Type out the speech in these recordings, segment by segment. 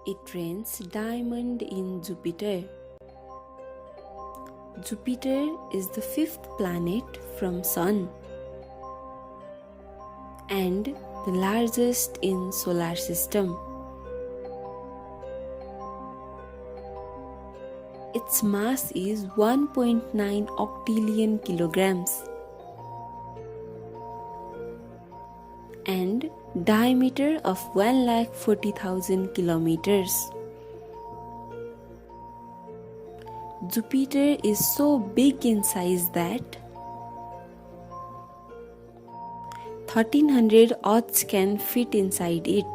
It rains diamond in Jupiter. Jupiter is the fifth planet from Sun and the largest in solar system. Its mass is 1.9 octillion kilograms and diameter of 140,000 kilometers. Jupiter is so big in size that 1300 Earths can fit inside it.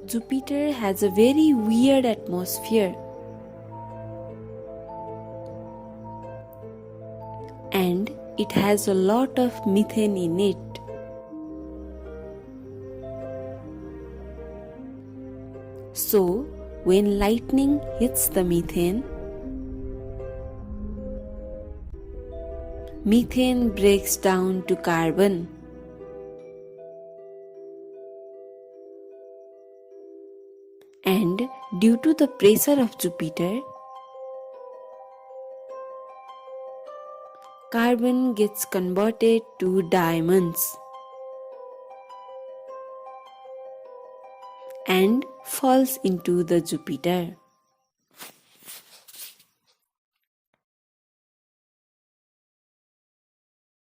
Jupiter has a very weird atmosphere and it has a lot of methane in it. So, when lightning hits the methane breaks down to carbon. And due to the pressure of Jupiter, carbon gets converted to diamonds and falls into the Jupiter.